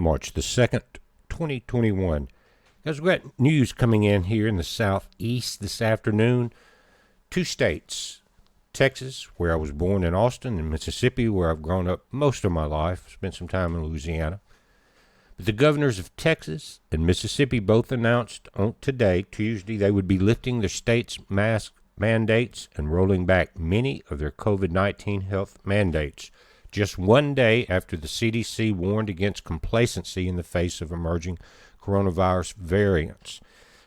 March the 2nd, 2021. Guys, we got news coming in here in the southeast this afternoon. Two states, Texas, where I was born in Austin, and Mississippi, where I've grown up most of my life, spent some time in Louisiana. But the governors of Texas and Mississippi both announced on today, Tuesday, they would be lifting their state's mask mandates and rolling back many of their COVID-19 health mandates, just one day after the CDC warned against complacency in the face of emerging coronavirus variants.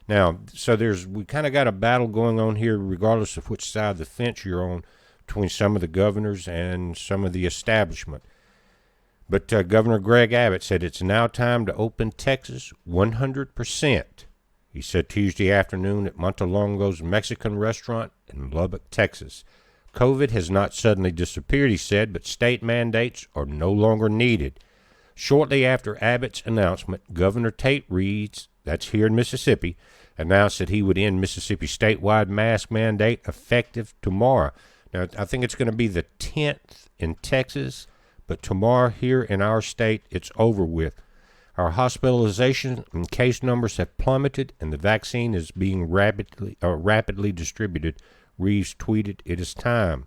Now, so we kind of got a battle going on here, regardless of which side of the fence you're on, between some of the governors and some of the establishment. But Governor Greg Abbott said it's now time to open Texas 100%. He said Tuesday afternoon at Montelongo's Mexican restaurant in Lubbock, Texas. COVID has not suddenly disappeared, he said, but state mandates are no longer needed. Shortly after Abbott's announcement, Governor Tate Reeves, that's here in Mississippi, announced that he would end Mississippi's statewide mask mandate effective tomorrow. Now, I think it's going to be the 10th in Texas, but tomorrow here in our state, it's over with. Our hospitalization and case numbers have plummeted, and the vaccine is being rapidly distributed. Reeves tweeted, "It is time."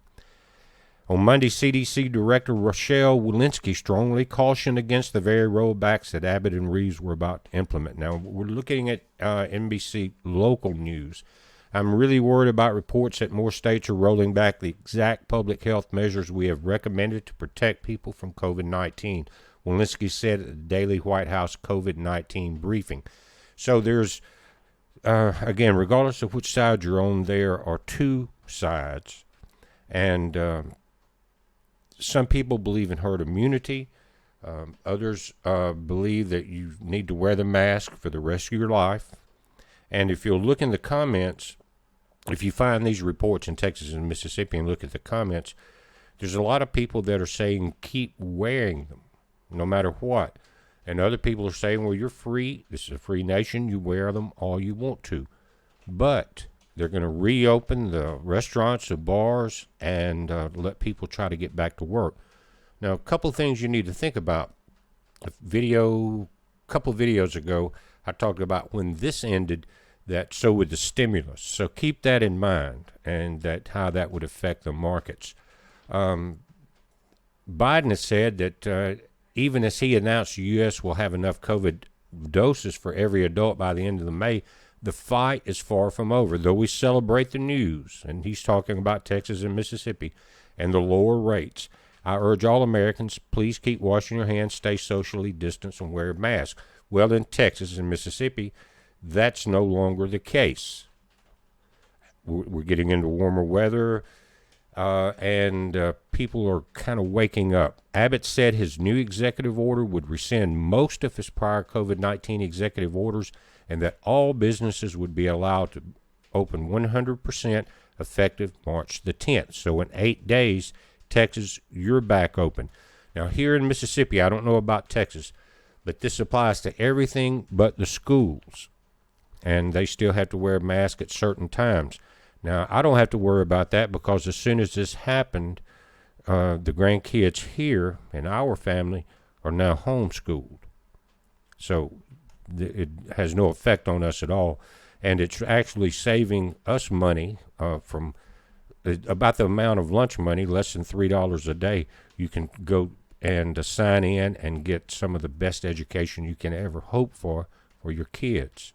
On Monday, CDC Director Rochelle Walensky strongly cautioned against the very rollbacks that Abbott and Reeves were about to implement. Now, we're looking at NBC local news. I'm really worried about reports that more states are rolling back the exact public health measures we have recommended to protect people from COVID-19, Walensky said at the daily White House COVID-19 briefing. So there's, again, regardless of which side you're on, there are two sides. And some people believe in herd immunity. Others believe that you need to wear the mask for the rest of your life. And if you'll look in the comments, if you find these reports in Texas and Mississippi and look at the comments, there's a lot of people that are saying keep wearing them no matter what. And other people are saying, well, you're free. This is a free nation. You wear them all you want to. But they're going to reopen the restaurants, the bars, and let people try to get back to work. Now, a couple of things you need to think about. A couple of videos ago, I talked about when this ended, that so would the stimulus. So keep that in mind, and that how that would affect the markets. Biden has said that even as he announced the U.S. will have enough COVID doses for every adult by the end of May, the fight is far from over, though we celebrate the news, and he's talking about Texas and Mississippi, and the lower rates. I urge all Americans, please keep washing your hands, stay socially distanced, and wear a mask. Well, in Texas and Mississippi, that's no longer the case. We're getting into warmer weather, and people are kind of waking up. Abbott said his new executive order would rescind most of his prior COVID-19 executive orders, and that all businesses would be allowed to open 100% effective March the 10th. So in 8 days, Texas, you're back open. Now, here in Mississippi, I don't know about Texas, but this applies to everything but the schools, and they still have to wear a mask at certain times. Now, I don't have to worry about that because as soon as this happened, the grandkids here in our family are now homeschooled. So it has no effect on us at all, and it's actually saving us money from about the amount of lunch money, less than $3 a day. You can go and sign in and get some of the best education you can ever hope for your kids.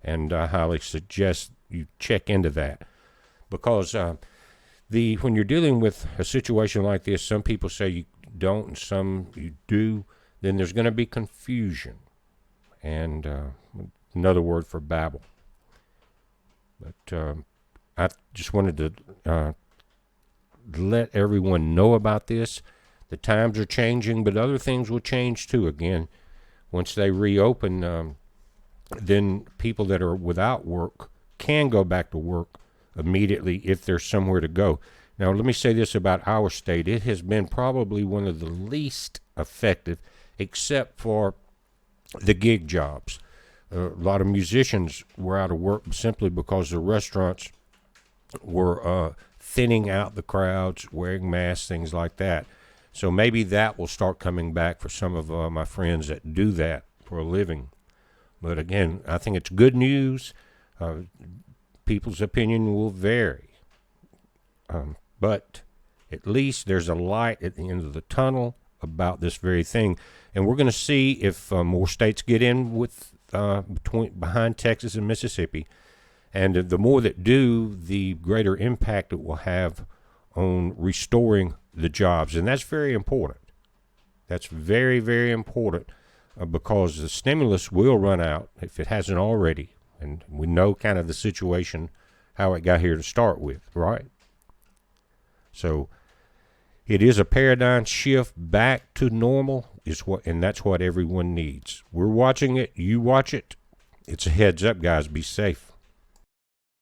And I highly suggest you check into that, because when you're dealing with a situation like this, some people say you don't and some you do, then there's going to be confusion. And another word for babble. But I just wanted to let everyone know about this. The times are changing, but other things will change too. Again, once they reopen, then people that are without work can go back to work immediately if there's somewhere to go. Now, let me say this about our state. It has been probably one of the least effective, except for the gig jobs. A lot of musicians were out of work simply because the restaurants were thinning out the crowds, wearing masks, things like that. So maybe that will start coming back for some of my friends that do that for a living. But again, I think it's good news. People's opinion will vary. But at least there's a light at the end of the tunnel about this very thing. And we're going to see if more states get in with behind Texas and Mississippi. And the more that do, the greater impact it will have on restoring the jobs. And that's very important. That's very, very important because the stimulus will run out if it hasn't already. And we know kind of the situation, how it got here to start with, right? So it is a paradigm shift back to normal, and that's what everyone needs. We're watching it. You watch it. It's a heads up, guys. Be safe.